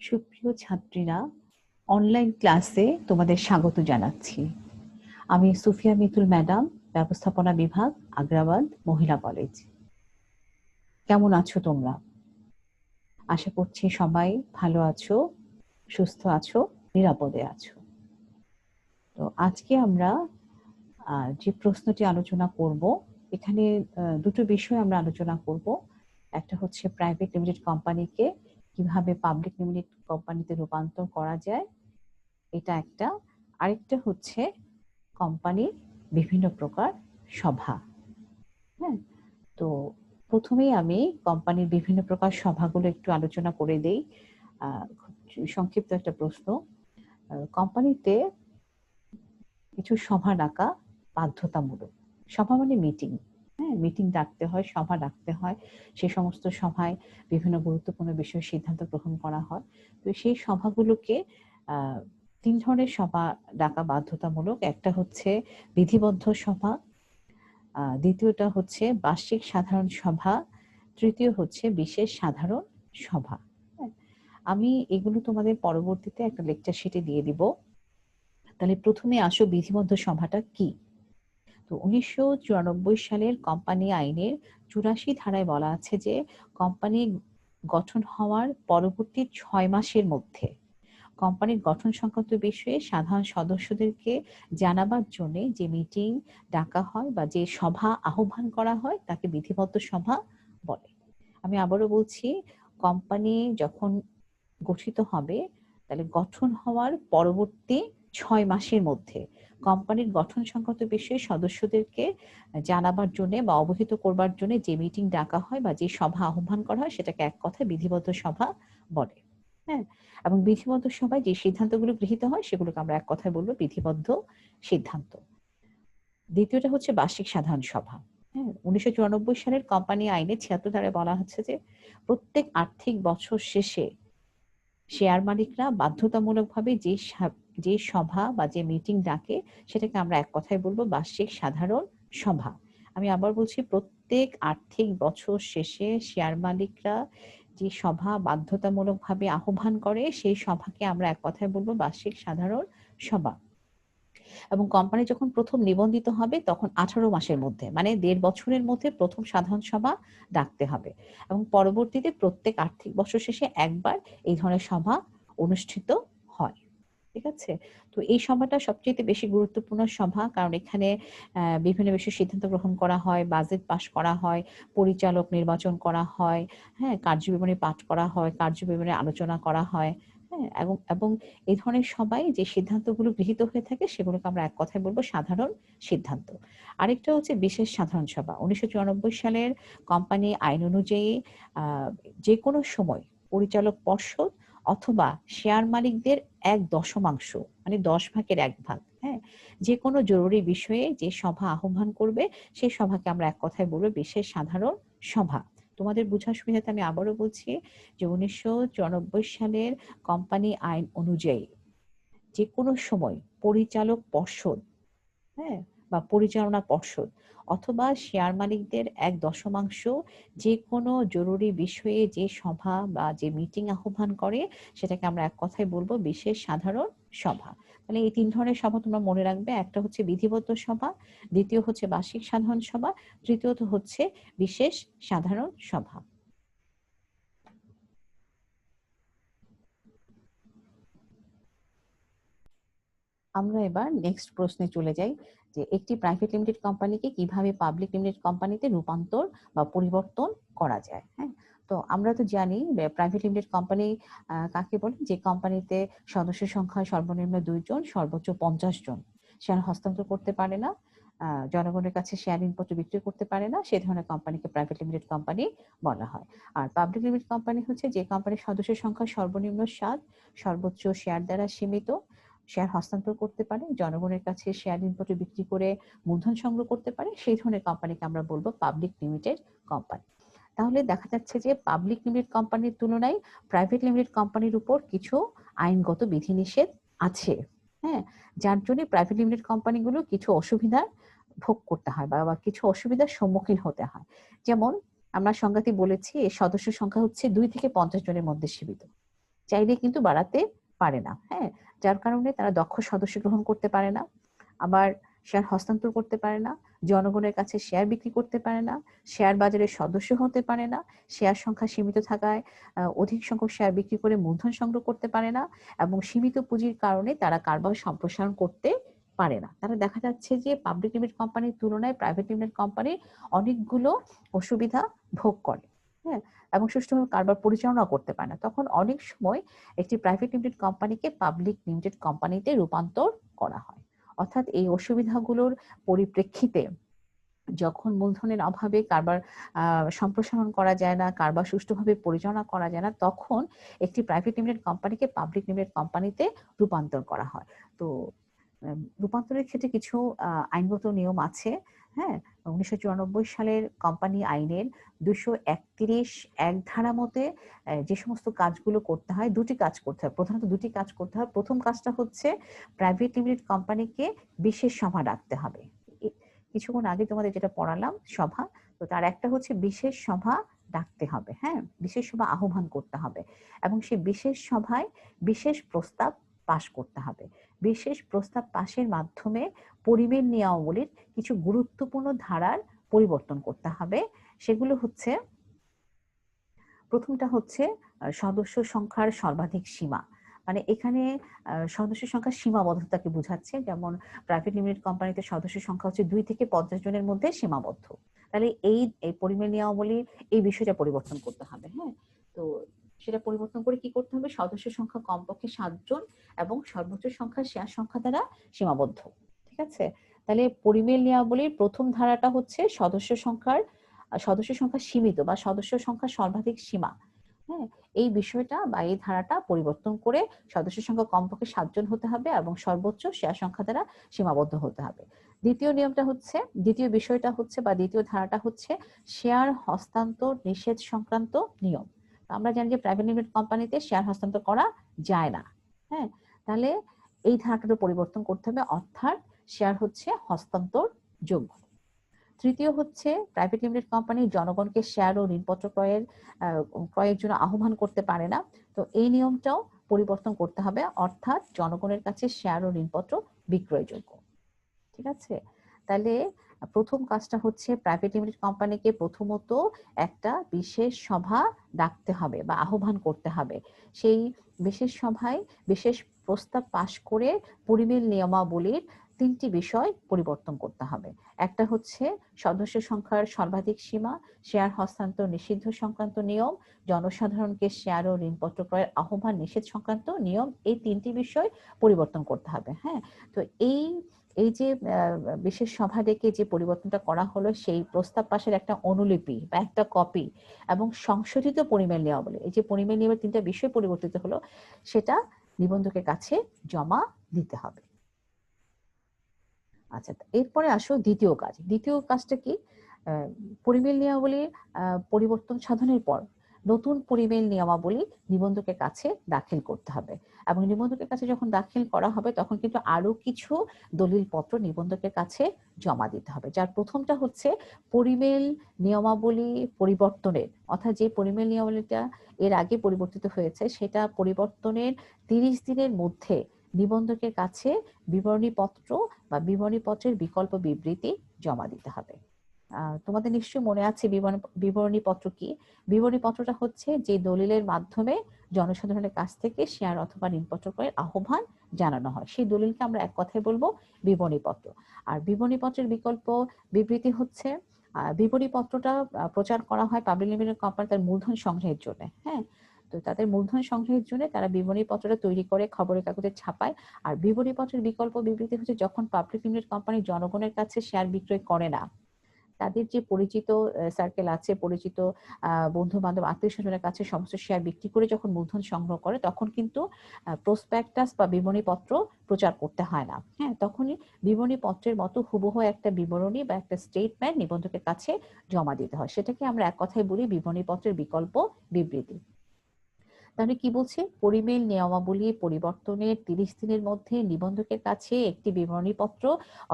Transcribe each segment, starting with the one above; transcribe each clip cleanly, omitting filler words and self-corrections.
সুপ্রিয় ছাত্রীরা, অনলাইন ক্লাসে তোমাদের স্বাগত জানাচ্ছি। আমি সুফিয়া মিতুল ম্যাডাম, ব্যবস্থাপনা বিভাগ, আগ্রাবাদ মহিলা কলেজ। কেমন আছো তোমরা? আশা করছি সবাই ভালো আছো, সুস্থ আছো, নিরাপদে আছো। তো আজকে আমরা যে প্রশ্নটি আলোচনা করব, এখানে দুটো বিষয় আমরা আলোচনা করব। একটা হচ্ছে প্রাইভেট লিমিটেড কোম্পানিকে কিভাবে পাবলিক লিমিটেড কোম্পানিতে রূপান্তর করা যায়, এটা একটা। আরেকটা হচ্ছে কোম্পানির বিভিন্ন প্রকার সভা। হ্যাঁ, তো প্রথমেই আমি কোম্পানির বিভিন্ন প্রকার সভাগুলো একটু আলোচনা করে দেই। সংক্ষিপ্ত একটা প্রশ্ন। কোম্পানিতে কিছু সভা ডাকা বাধ্যতামূলক। সভা মানে মিটিং। হ্যাঁ, মিটিং ডাকতে হয়, সভা ডাকতে হয়। সে সমস্ত সভায় বিভিন্ন গুরুত্বপূর্ণ বিষয়ে সিদ্ধান্ত গ্রহণ করা হয়। তো সেই সভাগুলোকে তিন ধরনের সভা ডাকা বাধ্যতামূলক। একটা হচ্ছে বিধিবদ্ধ সভা, দ্বিতীয়টা হচ্ছে বার্ষিক সাধারণ সভা, তৃতীয় হচ্ছে বিশেষ সাধারণ সভা। আমি এগুলো তোমাদের পরবর্তীতে একটা লেকচার শিটে দিয়ে দিব। তাহলে প্রথমে আসো বিধিবদ্ধ সভাটা কি। তো 1994 সালের কোম্পানি আইনের 84 ধারায় বলা আছে যে কোম্পানি গঠন হওয়ার পরবর্তী 6 মাসের মধ্যে কোম্পানির গঠন সংক্রান্ত বিষয়ে সাধারণ সদস্যদেরকে জানাবার জন্য যে মিটিং ডাকা হয় বা যে সভা আহ্বান করা হয় তাকে বিধিবদ্ধ সভা বলে। আমি আবারও বলছি, কোম্পানি যখন গঠিত হবে তাহলে গঠন হওয়ার পরবর্তী 6 মাসের মধ্যে কোম্পানির গঠন সংক্রান্ত বিষয়ে সদস্যদেরকে জানাবার জন্য বা অবহিত করবার জন্য যে মিটিং ডাকা হয় বা যে সভা আহ্বান করা হয় সেটাকে এক কথায় বিধিবদ্ধ সভা বলে। হ্যাঁ, এবং বিধিবদ্ধ সভায় যে সিদ্ধান্তগুলো গৃহীত হয় সেগুলোকে আমরা এক কথায় বলবো বিধিবদ্ধ সিদ্ধান্ত। দ্বিতীয়টা হচ্ছে বার্ষিক সাধারণ সভা। হ্যাঁ, 1994 সালের কোম্পানি আইনে 76 ধারায় বলা হচ্ছে যে প্রত্যেক আর্থিক বছর শেষে শেয়ার মালিকরা বাধ্যতামূলকভাবে যে সভা বা যে মিটিং ডাকে সেটাকে আমরা এক কথায় বলবো বার্ষিক সাধারণ সভা। আমি আবার বলছি, প্রত্যেক আর্থিক বছর শেষে শেয়ার মালিকরা যে সভা বাধ্যতামূলকভাবে আহ্বান করে সেই সভাকে আমরা এক কথায় বলবো বার্ষিক সাধারণ সভা। এবং কোম্পানি যখন প্রথম নিবন্ধিত হবে তখন 18 মাসের মধ্যে, মানে 1.5 বছরের মধ্যে প্রথম সাধারণ সভা ডাকতে হবে এবং পরবর্তীতে প্রত্যেক আর্থিক বছর শেষে একবার এই ধরনের সভা অনুষ্ঠিত হয়। ঠিক আছে, তো এই সভাটা সবচেয়ে বেশি গুরুত্বপূর্ণ সভা, কারণ এখানে বিভিন্ন বিষয়ে সিদ্ধান্ত গ্রহণ করা হয়, বাজেট পাস করা হয়, পরিচালক নির্বাচন করা হয়, হ্যাঁ, কার্যবিবরণী পাঠ করা হয়, কার্যবিবরণী আলোচনা করা হয়। হ্যাঁ, এবং এই ধরনের সবাই যে সিদ্ধান্তগুলো গৃহীত হয়ে থাকে সেগুলোকে আমরা এক কথায় বলবো সাধারণ সিদ্ধান্ত। আরেকটা হচ্ছে বিশেষ সাধারণ সভা। 1994 সালের কোম্পানি আইন অনুযায়ী যে কোনো সময় পরিচালক পর্ষদ অথবা শেয়ার মালিকদের 1/10 মানে 10 ভাগের 1 ভাগ, হ্যাঁ, যে কোনো জরুরি বিষয়ে যে সভা আহ্বান করবে সেই সভাকে আমরা এক কথায় বলবো বিশেষ সাধারণ সভা। তোমাদের বোঝার সুবিধাতে আমি আবারও বলছি যে 1994 সালের কোম্পানি আইন অনুযায়ী যে কোনো সময় পরিচালক পর্ষদ, হ্যাঁ, বা পরিচালনা পর্ষদ অথবা শেয়ার মালিকদের 1/10 যে কোনো জরুরি বিষয়ে যে সভা বা যে মিটিং আহ্বান করে সেটাকে আমরা এক কথায় বলবো বিশেষ সাধারণ সভা। তাহলে এই 3 ধরনের সভা তোমরা মনে রাখবে। একটা হচ্ছে বিধিবদ্ধ সভা, দ্বিতীয় হচ্ছে বার্ষিক সাধারণ সভা, তৃতীয়ত হচ্ছে বিশেষ সাধারণ সভা। আমরা এবার নেক্সট প্রশ্নে চলে যাই যে একটি প্রাইভেট লিমিটেড কোম্পানিকে কিভাবে পাবলিক লিমিটেড কোম্পানিতে রূপান্তর বা পরিবর্তন করা যায়। হ্যাঁ, তো আমরা তো জানি প্রাইভেট লিমিটেড কোম্পানি কাকে বলে, যে কোম্পানিতে সদস্য সংখ্যা সর্বনিম্ন 2 জন, সর্বোচ্চ 50 জন, শেয়ার হস্তান্তর করতে পারে না, জনগণের কাছে শেয়ার ঋণপত্র বিক্রি করতে পারে না, সে ধরনের কোম্পানিকে প্রাইভেট লিমিটেড কোম্পানি বলা হয়। আর পাবলিক লিমিটেড কোম্পানি হচ্ছে যে কোম্পানির সদস্য সংখ্যা সর্বনিম্ন 7, সর্বোচ্চ শেয়ার দ্বারা সীমিত, শেয়ার হস্তান্তর করতে পারে, জনগণের কাছে শেয়ার ঋণপত্র বিক্রি করে মূলধন সংগ্রহ করতে পারে, সেই ধরনের কোম্পানিকে আমরা বলবো পাবলিক লিমিটেড কোম্পানি। তাহলে দেখা যাচ্ছে যে পাবলিক লিমিটেড কোম্পানির তুলনায় প্রাইভেট লিমিটেড কোম্পানির উপর কিছু আইনগত বিধিনিষেধ আছে। হ্যাঁ, যার জন্য প্রাইভেট লিমিটেড কোম্পানিগুলো কিছু অসুবিধার ভোগ করতে হয় বা কিছু অসুবিধার সম্মুখীন হতে হয়। যেমন আমরা সংজ্ঞাতে বলেছি, সদস্য সংখ্যা হচ্ছে 2 থেকে 50 জনের মধ্যে সীমিত। চাইলে কিন্তু বাড়াতে পারে না। হ্যাঁ, যার কারণে তারা দক্ষ সদস্য গ্রহণ করতে পারে না, আবার শেয়ার হস্তান্তর করতে পারে না, জনগণের কাছে শেয়ার বিক্রি করতে পারে না, শেয়ার বাজারের সদস্য হতে পারে না, শেয়ার সংখ্যা সীমিত থাকায় অধিক সংখ্যক শেয়ার বিক্রি করে মূলধন সংগ্রহ করতে পারে না, এবং সীমিত পুঁজির কারণে তারা কারবার সম্প্রসারণ করতে পারে না। তারা দেখা যাচ্ছে যে পাবলিক লিমিটেড কোম্পানির তুলনায় প্রাইভেট লিমিটেড কোম্পানি অনেকগুলো অসুবিধা ভোগ করে। হ্যাঁ, এবং সুষ্ঠুভাবে কারবার পরিচালনা করতে পারে না। তখন অনেক সময় একটি প্রাইভেট লিমিটেড কোম্পানিকে পাবলিক লিমিটেড কোম্পানিতে রূপান্তর করা হয়। অর্থাৎ এই অসুবিধাগুলোর পরিপ্রেক্ষিতে যখন মূলধনের অভাবে কারবার সম্প্রসারণ করা যায় না, কারবার সুষ্ঠুভাবে পরিচালনা করা যায় না, তখন একটি প্রাইভেট লিমিটেড কোম্পানিকে পাবলিক লিমিটেড কোম্পানিতে রূপান্তর করা হয়। তো রূপান্তরের ক্ষেত্রে কিছু আইনগত নিয়ম আছে। হ্যাঁ, 1994 সালের কোম্পানি আইনের 231 ধারা মতে যে সমস্ত কাজগুলো করতে হয়, দুটি কাজ করতে হয়, প্রধানত দুটি কাজ করতে হয়। প্রথম কাজটা হচ্ছে প্রাইভেট লিমিটেড কোম্পানিকে বিশেষ সভা ডাকতে হবে। কিছুক্ষণ আগে তোমাদের যেটা পড়ালাম সভা, তো তার একটা হচ্ছে বিশেষ সভা ডাকতে হবে। হ্যাঁ, বিশেষ সভা আহ্বান করতে হবে, এবং সেই বিশেষ সভায় বিশেষ প্রস্তাব পাশ করতে হবে। বিশেষ প্রস্তাব পাশের মাধ্যমে পরিবেশ নিয়মাবলীর কিছু গুরুত্বপূর্ণ ধারার পরিবর্তন করতে হবে। সেগুলো হচ্ছে, প্রথমটা হচ্ছে সদস্য সংখ্যার সর্বাধিক সীমা। মানে এখানে সদস্য সংখ্যার সীমাবদ্ধতাকে বোঝাচ্ছে। যেমন প্রাইভেট লিমিটেড কোম্পানিতে সদস্য সংখ্যা হচ্ছে 2 থেকে 50 জনের মধ্যে সীমাবদ্ধ। তাহলে এই পরিমেয় নিয়মাবলী এই বিষয়টা পরিবর্তন করতে হবে। হ্যাঁ, তো সেটা পরিবর্তন করে কি করতে হবে, সদস্য সংখ্যা কমপক্ষে 7 জন এবং সর্বোচ্চ সংখ্যা শেয়ার সংখ্যা দ্বারা সীমাবদ্ধ। ঠিক আছে, তাহলে পরিমেয় নিয়মাবলীর প্রথম ধারাটা হচ্ছে সদস্য সংখ্যা সীমিত বা সদস্য সংখ্যা সর্বাধিক সীমা। হ্যাঁ, এই বিষয়টা বা এই ধারাটা পরিবর্তন করে সদস্য সংখ্যা কমপক্ষে 7 জন হতে হবে এবং সর্বোচ্চ শেয়ার সংখ্যা দ্বারা সীমাবদ্ধ হতে হবে। দ্বিতীয় বিষয়টা হচ্ছে বা দ্বিতীয় ধারাটা হচ্ছে শেয়ার হস্তান্তর নিষেধ সংক্রান্ত নিয়ম। আমরা জানি যে প্রাইভেট লিমিটেড কোম্পানিতে শেয়ার হস্তান্তর করা যায় না। হ্যাঁ, তাহলে এই ধারাটা পরিবর্তন করতে হবে, অর্থাৎ শেয়ার হচ্ছে হস্তান্তর যোগ্য। তৃতীয় হচ্ছে প্রাইভেট লিমিটেড কোম্পানি জনগণকে শেয়ার ও ঋণপত্র ক্রয়ের জন্য আহ্বান করতে পারে না। তো এই নিয়মটাও পরিবর্তন করতে হবে, অর্থাৎ জনগণের কাছে শেয়ার ও ঋণপত্র বিক্রয়যোগ্য। ঠিক আছে, তাহলে প্রথম কাজটা হচ্ছে প্রাইভেট লিমিটেড কোম্পানিকে প্রথমত একটা বিশেষ সভা ডাকতে হবে বা আহ্বান করতে হবে। সেই বিশেষ সভায় বিশেষ প্রস্তাব পাশ করে পরিমেয় নিয়মাবলীর 3টি বিষয় পরিবর্তন করতে হবে। একটা হচ্ছে সদস্য সংখ্যার সর্বাধিক সীমা, শেয়ার হস্তান্তর নিষিদ্ধ সংক্রান্ত নিয়ম, জনসাধারণকে শেয়ার ও ঋণপত্র ক্রয়ের আহ্বান নিষেধ সংক্রান্ত নিয়ম, এই 3টি বিষয় পরিবর্তন করতে হবে। হ্যাঁ, তো এই যে বিশেষ সভা ডেকে যে পরিবর্তনটা করা হলো, সেই প্রস্তাব পাশের একটা অনুলিপি বা একটা কপি এবং সংশোধিত পরিমেয় নিয়মাবলী, এই যে পরিমেয় নিয়মের 3টা বিষয় পরিবর্তিত হলো, সেটা নিবন্ধকের কাছে জমা দিতে হবে। আচ্ছা, এরপরে আসো দ্বিতীয় কাজটা কি, পরিমেয় নিয়মাবলীর পরিবর্তন সাধনের পর নতুন পরিমেয় নিয়মাবলী নিবন্ধকের কাছে দাখিল করতে হবে, এবং নিবন্ধকের কাছে যখন দাখিল করা হবে তখন কিন্তু আরো কিছু দলিল পত্র নিবন্ধকের কাছে জমা দিতে হবে। যার প্রথমটা হচ্ছে পরিমেয় নিয়মাবলী পরিবর্তনের, অর্থাৎ যে পরিমেয় নিয়মাবলীটা এর আগে পরিবর্তিত হয়েছে সেটা পরিবর্তনের 30 দিনের মধ্যে নিবন্ধকের কাছে বিবরণীপত্র বা বিবরণীপত্রের বিকল্প বিবৃতি জমা দিতে হবে। তোমাদের নিশ্চয়ই মনে আছে বিবরণীপত্র কি? বিবরণীপত্রটা হচ্ছে যে দলিলের মাধ্যমে জনসাধারণের কাছ থেকে শেয়ার অথবা ঋণপত্র ক্রয়ের আহ্বান জানানো হয়, সেই দলিলকে আমরা এক কথায় বলবো বিবরণীপত্র। আর বিবরণীপত্রের বিকল্প বিবৃতি হচ্ছে বিবরণীপত্রটা প্রচার করা হয় পাবলিক লিমিটেড কোম্পানি তার মূলধন সংগ্রহের জন্য। হ্যাঁ, তো তাদের মূলধন সংগ্রহের জন্য তারা বিবরণীপত্রটা তৈরি করে খবরের কাগজে ছাপায়। আর বিবরণীপত্রের বিকল্প বিবৃতি হচ্ছে যখন পাবলিক লিমিটেড কোম্পানি জনগণের কাছে শেয়ার বিক্রয় করে না, তাদের যে পরিচিত সার্কেল আছে, পরিচিত বন্ধু বান্ধব আত্মীয় স্বজনের কাছে সমস্ত শেয়ার বিক্রি করে যখন মূলধন সংগ্রহ করে, তখন কিন্তু প্রসপেক্টাস বা বিবরণীপত্র প্রচার করতে হয় না। হ্যাঁ, তখনই বিবরণীপত্রের মতো হুবহু একটা বিবরণী বা একটা স্টেটমেন্ট নিবন্ধকের কাছে জমা দিতে হয়, সেটাকে আমরা এক কথায় বলি বিবরণীপত্রের বিকল্প বিবৃতি। তাহলে কি বলছে, পরিমেয় নিয়মাবলী পরিবর্তনের 30 দিনের মধ্যে নিবন্ধকের কাছে একটি বিবরণীপত্র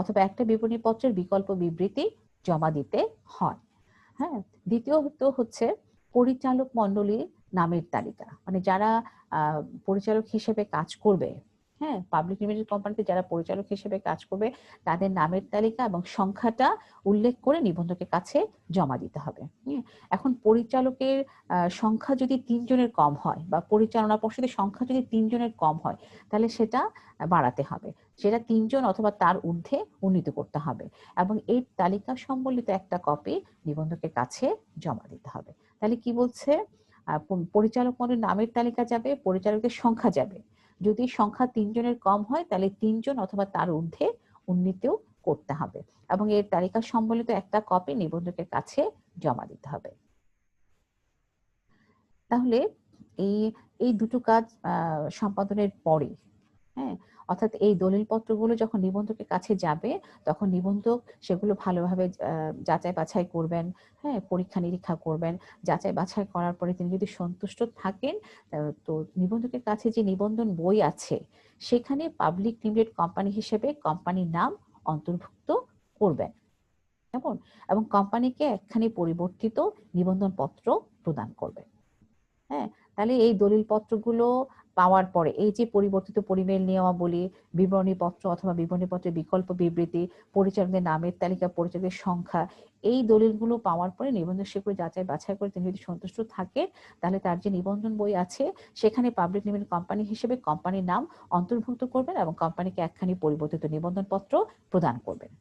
অথবা একটা বিবরণীপত্রের বিকল্প বিবৃতি জমা দিতে হয়। হ্যাঁ, দ্বিতীয়ত হচ্ছে পরিচালক মণ্ডলী নামের তালিকা, মানে যারা পরিচালক হিসেবে কাজ করবে, হ্যাঁ, পাবলিক লিমিটেড কোম্পানিতে যারা পরিচালক হিসেবে কাজ করবে তাদের নামের তালিকা এবং সংখ্যাটা উল্লেখ করে নিবন্ধকের কাছে জমা দিতে হবে। এখন পরিচালকের সংখ্যা যদি 3 জনের কম হয় বা পরিচালনা পর্ষদের সংখ্যা যদি 3 জনের কম হয়, তাহলে সেটা বাড়াতে হবে, সেটা 3 জন অথবা তার ঊর্ধ্বে উন্নীত করতে হবে এবং এই তালিকা সম্বলিত একটা কপি নিবন্ধকের কাছে জমা দিতে হবে। তাহলে কি বলছে, পরিচালক মণ্ডলীর নামের তালিকা যাবে, পরিচালকের সংখ্যা যাবে। যদি সংখ্যা 3 জনের কম হয় তাহলে 3 জন অথবা তার ঊর্ধ্বে উন্নীত করতে হবে এবং এর তালিকা সম্বলিত একটা কপি নিবন্ধকের কাছে জমা দিতে হবে। তাহলে এই এই দুটো কাজ সম্পাদনের পরে, হ্যাঁ, অর্থাৎ এই দলিল পত্রগুলো যখন নিবন্ধকের কাছে যাবে তখন নিবন্ধক সেগুলো ভালোভাবে যাচাই বাছাই করবেন, হ্যাঁ, পরীক্ষা নিরীক্ষা করবেন। যাচাই বাছাই করার পরে তিনি যদি সন্তুষ্ট থাকেন, তো নিবন্ধকের কাছে যে নিবন্ধন বই আছে সেখানে পাবলিক লিমিটেড কোম্পানি হিসেবে কোম্পানির নাম অন্তর্ভুক্ত করবেন, কেমন, এবং কোম্পানিকে একখানি পরিবর্তিত নিবন্ধন পত্র প্রদান করবেন। হ্যাঁ, তাহলে এই দলিল পত্রগুলো পাওয়ার পরে এই যে পরিবর্তিত পরিমেল নিয়মাবলী, বিবরণী পত্র অথবা বিবরণী পত্রের বিকল্প বিবৃতি, পরিচালকদের নামের তালিকা, পরিচালকের সংখ্যা, এই দলিলগুলো পাওয়ার পরে নিবন্ধক সেগুলো যাচাই বাছাই করে তিনি যদি সন্তুষ্ট থাকে তাহলে তার যে নিবন্ধন বই আছে সেখানে পাবলিক লিমিটেড কোম্পানি হিসেবে কোম্পানির নাম অন্তর্ভুক্ত করবেন এবং কোম্পানিকে একখানি পরিবর্তিত নিবন্ধন পত্র প্রদান করবেন।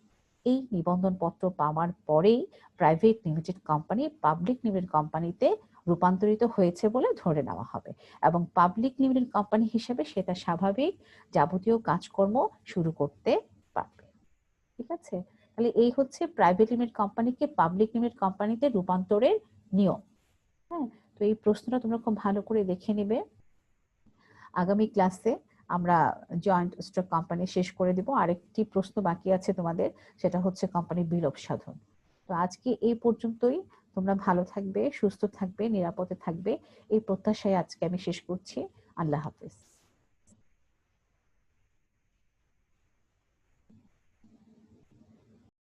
এই নিবন্ধন পত্র পাওয়ার পরেই private limited company public limited কোম্পানিতে রূপান্তরিত হয়েছে বলে ধরে নেওয়া হবে এবং পাবলিক লিমিটেড কোম্পানি হিসেবে সেটা স্বাভাবিক যাবতীয় কাজকর্ম শুরু করতে পারবে। ঠিক আছে, তাহলে এই হচ্ছে প্রাইভেট লিমিটেড কোম্পানিকে পাবলিক লিমিটেড কোম্পানিতে রূপান্তরের নিয়ম। হ্যাঁ, তো এই প্রশ্নটা তোমরা খুব ভালো করে দেখে নিবে। আগামী ক্লাসে আমরা জয়েন্ট স্টক কোম্পানি শেষ করে দিব, আরেকটি প্রশ্ন বাকি আছে তোমাদের, সেটা হচ্ছে কোম্পানির বিলোপ সাধন। তো আজকে এই পর্যন্তই। তোমরা ভালো থাকবে, সুস্থ থাকবে, নিরাপদে থাকবে, এই প্রত্যাশায় আজকে আমি শেষ করছি। আল্লাহ হাফেজ।